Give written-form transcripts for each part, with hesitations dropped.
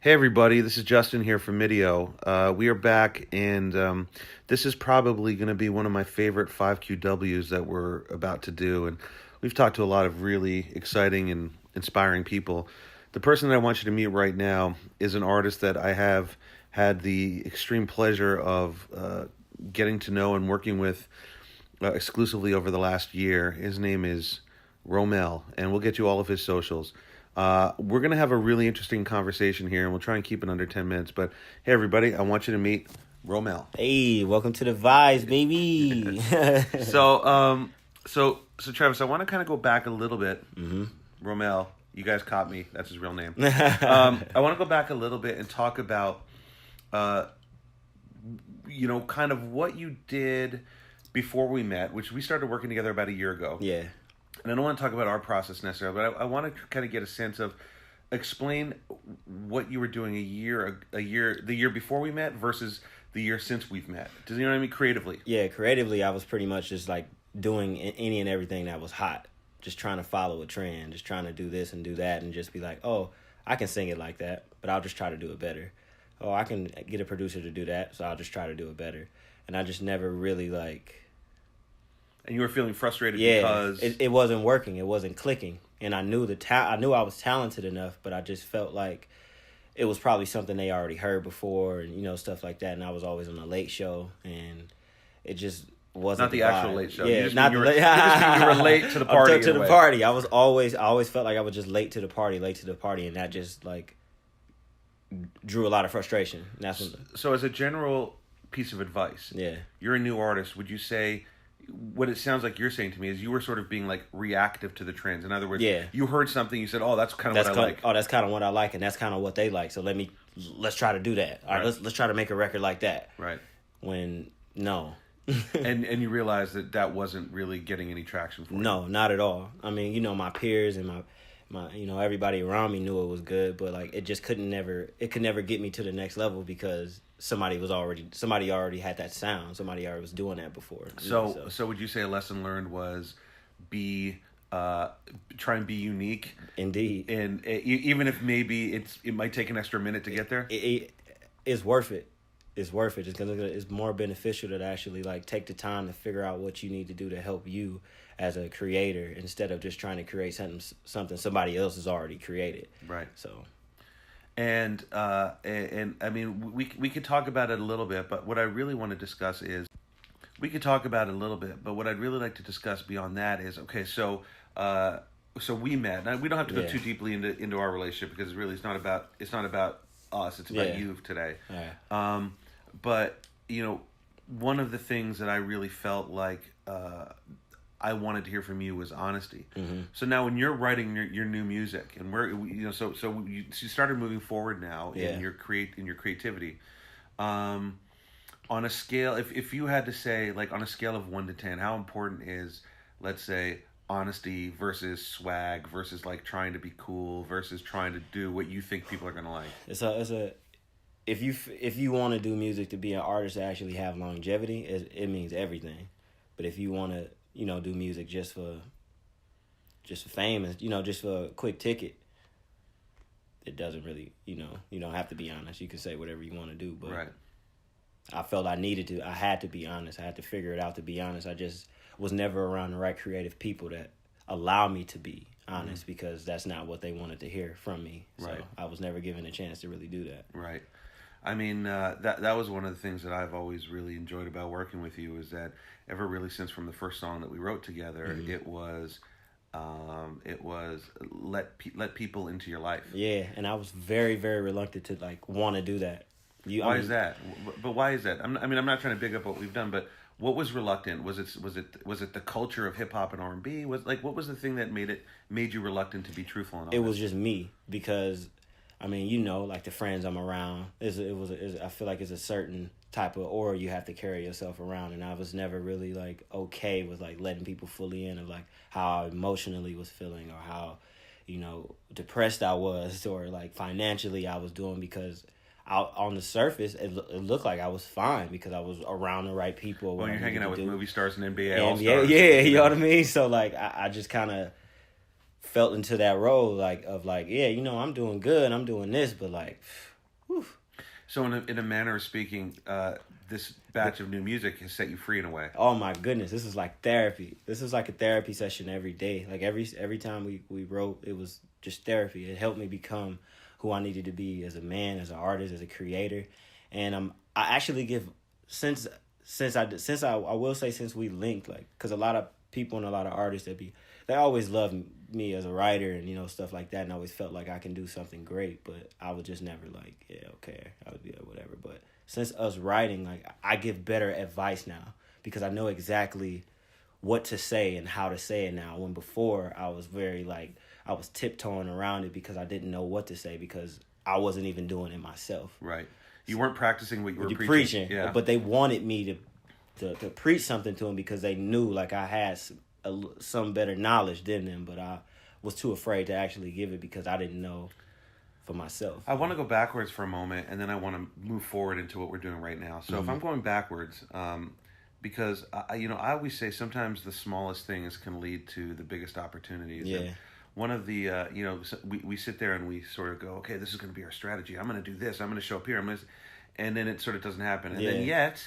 Hey everybody, this is Justin here from Midio. We are back, and this is probably going to be one of my favorite 5QWs that we're about to do. And we've talked to a lot of really exciting and inspiring people. The person that I want you to meet right now is an artist that I have had the extreme pleasure of getting to know and working with exclusively over the last year. His name is Romell, and we'll get you all of his socials. We're going to have a really interesting conversation here, and we'll try and keep it under 10 minutes. But hey, everybody, I want you to meet Romell. Hey, welcome to the Vibes, baby. So Travis, I want to kind of go back a little bit. Mm-hmm. Romell, you guys caught me. That's his real name. I want to go back a little bit and talk about, kind of what you did before we met, which we started working together about a year ago. Yeah. And I don't want to talk about our process necessarily, but I want to kind of get a sense of, explain what you were doing the year before we met versus the year since we've met. Does you know what I mean? Creatively. Yeah, creatively, I was pretty much just like doing any and everything that was hot. Just trying to follow a trend, just trying to do this and do that and just be like, oh, I can sing it like that, but I'll just try to do it better. Oh, I can get a producer to do that, so I'll just try to do it better. And I just never really like... And you were feeling frustrated because... because... It wasn't working. It wasn't clicking. And I knew I knew I was talented enough, but I just felt like it was probably something they already heard before and, stuff like that. And I was always on a late show, and it just wasn't not the actual late show. Yeah, you were late to the party. To the party. I always felt like I was just late to the party, and that just like drew a lot of frustration. And that's when so as a general piece of advice, yeah, you're a new artist. Would you say... What it sounds like you're saying to me is you were sort of being like reactive to the trends. In other words, yeah, you heard something, you said, "Oh, that's kind of what I like." Oh, that's kind of what I like, and that's kind of what they like. So let's try to do that. All right, let's try to make a record like that. Right. When no. and you realize that wasn't really getting any traction for you. No, not at all. I mean, my peers and my everybody around me knew it was good, but like it just could never get me to the next level because somebody already had that sound. Somebody already was doing that before. So would you say a lesson learned was try and be unique? Indeed. And even if maybe it might take an extra minute to get there? It's worth it. It's worth it. It's more beneficial to actually like take the time to figure out what you need to do to help you as a creator instead of just trying to create something somebody else has already created. Right. So. And I mean, we could talk about it a little bit, but what I really want to discuss is, we could talk about it a little bit, but what I'd really like to discuss beyond that is, okay, so we met. Now, we don't have to go too deeply into our relationship because it's not about us. It's about you today. Yeah. But one of the things that I really felt like I wanted to hear from you was honesty. Mm-hmm. So now when you're writing your new music, and so you started moving forward now in your creativity, on a scale, if you had to say, like, on a scale of 1 to 10, how important is, let's say, honesty versus swag versus like trying to be cool versus trying to do what you think people are gonna like? If you want to do music to be an artist to actually have longevity, it means everything. But if you want to do music just for fame and just for a quick ticket, it doesn't really you don't have to be honest. You can say whatever you want to do, but right. I felt I had to be honest. I had to figure it out to be honest. I just was never around the right creative people that allow me to be honest, because that's not what they wanted to hear from me. So right. I was never given a chance to really do that. Right. I mean, that was one of the things that I've always really enjoyed about working with you, is that ever really since from the first song that we wrote together, mm-hmm. it was let people into your life. Yeah, and I was very, very reluctant to like want to do that. Why is that? But why is that? I'm not trying to big up what we've done, but what was reluctant? Was it the culture of hip hop and R&B? What was the thing that made you reluctant to be truthful and honest? It was just me, because I mean, like the friends I'm around, I feel like it's a certain type of aura you have to carry yourself around, and I was never really like okay with like letting people fully in of like how I emotionally was feeling, or how depressed I was, or like financially I was doing, because out on the surface it looked like I was fine because I was around the right people. Well, you're hanging out with movie stars and NBA All-Stars. Yeah, you know what I mean? So like I just kind of felt into that role, like, of like, yeah, you know, I'm doing good, I'm doing this, but like, whew. So in a manner of speaking, this batch of new music has set you free in a way. Oh my goodness, this is like therapy. This is like a therapy session every day. Like every time we wrote, it was just therapy. It helped me become who I needed to be as a man, as an artist, as a creator. And I actually give since I will say since we linked, like, because a lot of people and a lot of artists they always loved me as a writer and, you know, stuff like that, and I always felt like I can do something great, but I would just never like, yeah, okay, I would be like, whatever. But since us writing, like, I give better advice now because I know exactly what to say and how to say it now, when before I was very like, I was tiptoeing around it because I didn't know what to say because I wasn't even doing it myself. Right. You weren't practicing what you were preaching. Yeah. But they wanted me to preach something to them because they knew like I had some better knowledge than them, but I was too afraid to actually give it because I didn't know for myself. I want to go backwards for a moment, and then I want to move forward into what we're doing right now. So if I'm going backwards, because I always say sometimes the smallest things can lead to the biggest opportunities. Yeah. And one of the, we sit there and we sort of go, okay, this is going to be our strategy. I'm going to do this. I'm going to show up here. And then it sort of doesn't happen. And then yet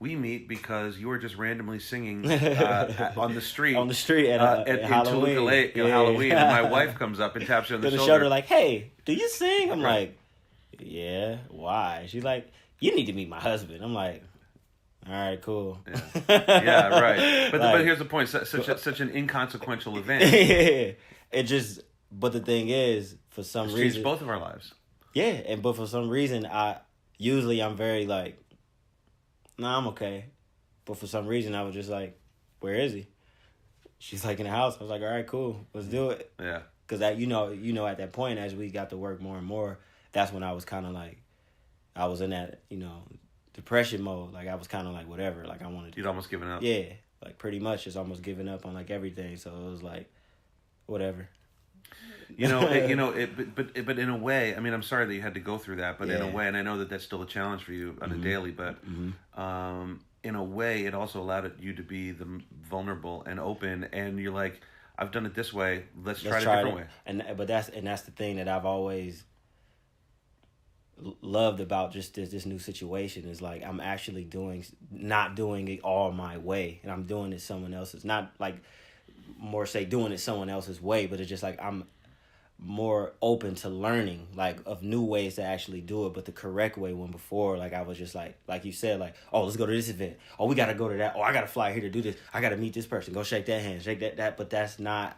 we meet because you were just randomly singing on the street. On the street at Halloween. Toluca Lake on Halloween. And my wife comes up and taps you on the shoulder. Like, hey, do you sing? I'm like, yeah, why? She's like, you need to meet my husband. I'm like, all right, cool. Yeah, right. But here's the point. Such an inconsequential event. But the thing is, for some reason, changed both of our lives. Yeah, but for some reason, I'm very like, nah, I'm okay. But for some reason, I was just like, where is he? She's like in the house. I was like, all right, cool, let's do it. Yeah. Because at that point, as we got to work more and more, that's when I was kind of like, I was in that, depression mode. Like, I was kind of like, whatever. Like, I wanted to. You'd almost given up. Yeah, like pretty much just almost giving up on like everything. So it was like, whatever. But in a way, I mean, I'm sorry that you had to go through that, but in a way, and I know that that's still a challenge for you on a daily, but in a way, it also allowed you to be the vulnerable and open, and you're like, I've done it this way, let's try it a different way. And that's the thing that I've always loved about just this new situation is like, I'm actually not doing it all my way, and I'm doing it someone else's, not like more say doing it someone else's way, but it's just like I'm more open to learning like of new ways to actually do it, but the correct way. When before, like, I was just like you said, like, oh, let's go to this event, oh, we gotta go to that, oh, I gotta fly here to do this, I gotta meet this person, go shake that hand, shake that, but that's not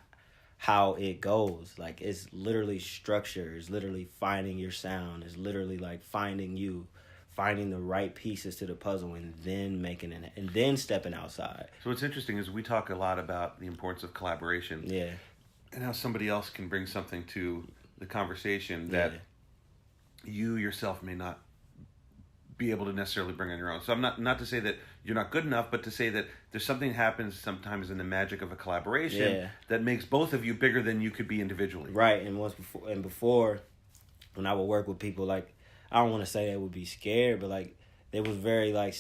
how it goes. Like, it's literally structure, it's literally finding your sound, it's literally like finding the right pieces to the puzzle, and then making it, and then stepping outside. So what's interesting is we talk a lot about the importance of collaboration. Yeah. And how somebody else can bring something to the conversation that you yourself may not be able to necessarily bring on your own. So I'm not to say that you're not good enough, but to say that there's something that happens sometimes in the magic of a collaboration that makes both of you bigger than you could be individually. Right. And before, when I would work with people, like, I don't want to say they would be scared, but like, they was very like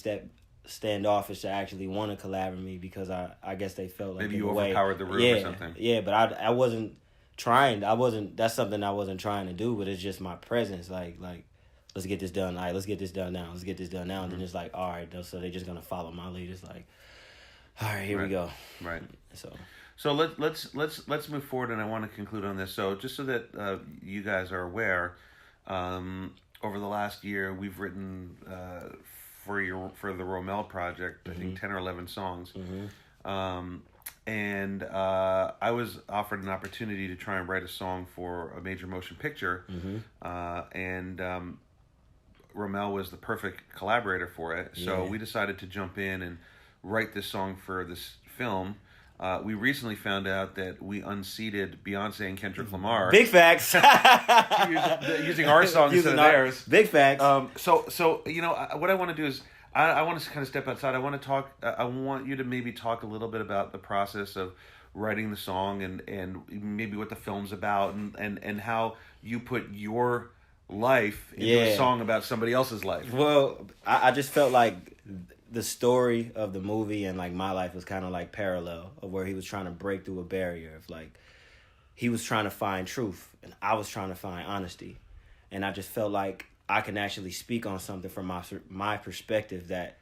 standoffish to actually want to collab with me because I guess they felt like maybe you overpowered the room or something. Yeah, but I wasn't trying. That's something I wasn't trying to do, but it's just my presence. Like let's get this done. All right, let's get this done now. Let's get this done now. And then it's like, all right, so they're just gonna follow my lead. It's like, all right, here we go. Right. So let's move forward, and I want to conclude on this. So just so that you guys are aware, over the last year we've written for the Romell project, I think 10 or 11 songs. And I was offered an opportunity to try and write a song for a major motion picture. And Romell was the perfect collaborator for it. So we decided to jump in and write this song for this film. We recently found out that we unseated Beyonce and Kendrick Lamar. Big facts. using our songs instead of theirs. Big facts. So what I want to do is I want to kind of step outside. I want to talk. I want you to maybe talk a little bit about the process of writing the song and maybe what the film's about and how you put your life into a song about somebody else's life. Well, I just felt like the story of the movie and like my life was kind of like parallel of where he was trying to break through a barrier of like he was trying to find truth and I was trying to find honesty. And I just felt like I can actually speak on something from my perspective that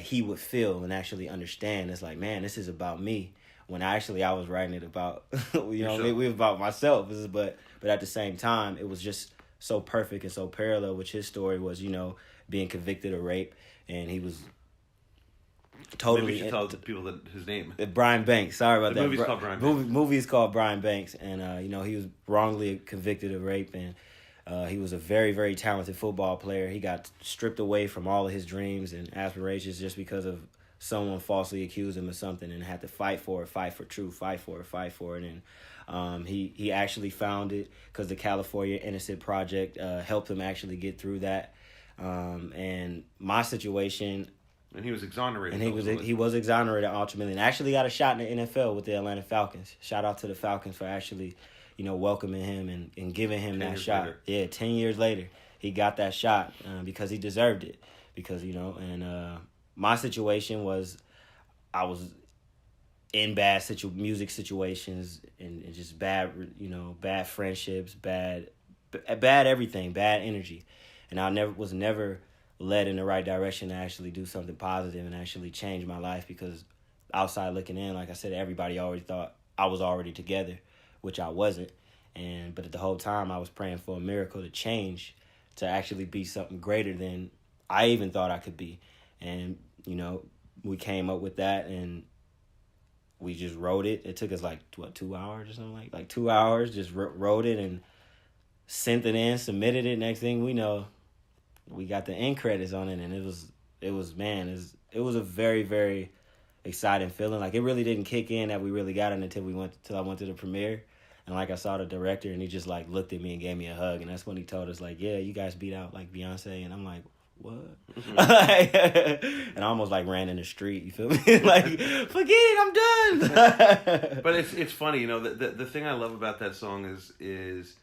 he would feel and actually understand. It's like, man, this is about me. When I was writing it about, we about myself. But at the same time, it was just so perfect and so parallel, which his story was, being convicted of rape. And he was totally... Maybe you should tell the people that his name. Brian Banks. Sorry about that. The movie's called Brian Banks. Movie's called Brian Banks. And, he was wrongly convicted of rape. And he was a very, very talented football player. He got stripped away from all of his dreams and aspirations just because of someone falsely accused him of something and had to fight for truth, fight for it. And he actually found it because the California Innocent Project helped him actually get through that. And my situation... And he was exonerated. And he was exonerated ultimately. And actually got a shot in the NFL with the Atlanta Falcons. Shout out to the Falcons for actually, welcoming him and giving him that shot. Later. Yeah, 10 years later, he got that shot because he deserved it. Because, my situation was I was in bad music situations and just bad, bad friendships, bad everything, bad energy. And I was never led in the right direction to actually do something positive and actually change my life because outside looking in, like I said, everybody already thought I was already together, which I wasn't. But at the whole time I was praying for a miracle to change, to actually be something greater than I even thought I could be. And, we came up with that and we just wrote it. It took us 2 hours or something like 2 hours, just wrote it and sent it in, submitted it. Next thing we know, we got the end credits on it, and it was a very, very exciting feeling. Like, it really didn't kick in that we really got it until I went to the premiere. And I saw the director and he just looked at me and gave me a hug. And that's when he told us yeah, you guys beat out Beyonce. And I'm like, what? Mm-hmm. And I almost ran in the street. You feel me? Forget it, I'm done. But it's funny, the thing I love about that song is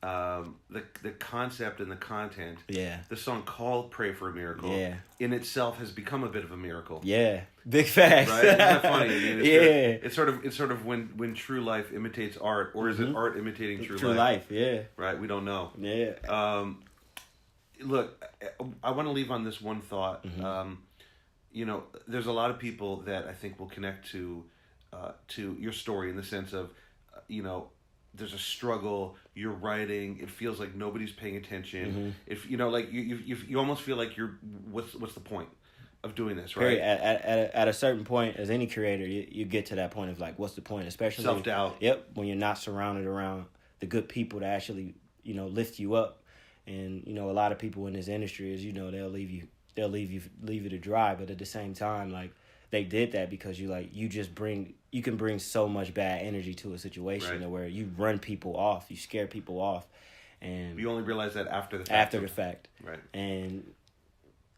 the concept and the content. Yeah. The song called "Pray for a Miracle." Yeah. In itself has become a bit of a miracle. Yeah. Big facts. Right? Isn't that funny? It's Yeah. It's sort of when true life imitates art, or is it art imitating true life? True life. Yeah. Right. We don't know. Yeah. Look, I want to leave on this one thought. Mm-hmm. There's a lot of people that I think will connect to your story in the sense of, there's a struggle. You're writing. It feels like nobody's paying attention. Mm-hmm. If you almost feel like what's the point of doing this, right? At a certain point, as any creator, you get to that point of what's the point? Especially self-doubt. Yep, when you're not surrounded around the good people to actually lift you up. And a lot of people in this industry, as they'll leave you to dry. But at the same time, they did that because you can bring so much bad energy to a situation, right, where you run people off, you scare people off, and you only realize that after the fact. After the fact, right? And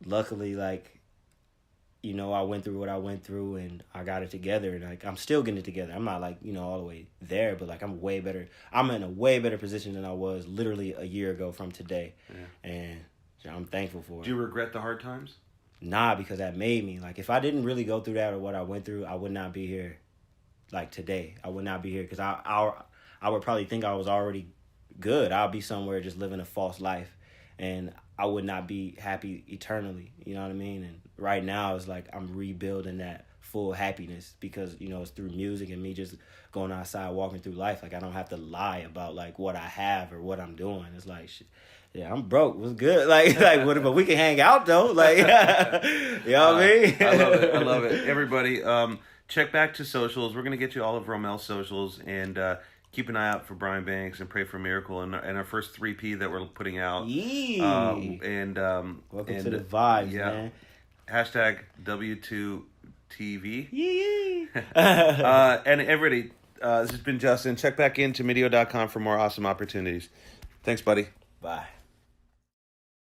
luckily, I went through what I went through, and I got it together, and I'm still getting it together. I'm not all the way there, but I'm way better. I'm in a way better position than I was literally a year ago from today, and I'm thankful for it. Do you regret the hard times? Nah, because that made me. If I didn't really go through that or what I went through, I would not be here. Today, I would not be here because I would probably think I was already good. I'll be somewhere just living a false life, and I would not be happy eternally. You know what I mean? And right now, it's I'm rebuilding that full happiness because, it's through music and me just going outside, walking through life. I don't have to lie about, what I have or what I'm doing. It's shit, yeah, I'm broke. What's good? But we can hang out, though. You know what I mean? I love it. Everybody, check back to socials. We're going to get you all of Romell's socials, and keep an eye out for Brian Banks and Pray for a Miracle and our first 3P that we're putting out. Welcome to the vibes, man. Hashtag W2TV. Yee. And everybody, this has been Justin. Check back into Medio.com for more awesome opportunities. Thanks, buddy. Bye.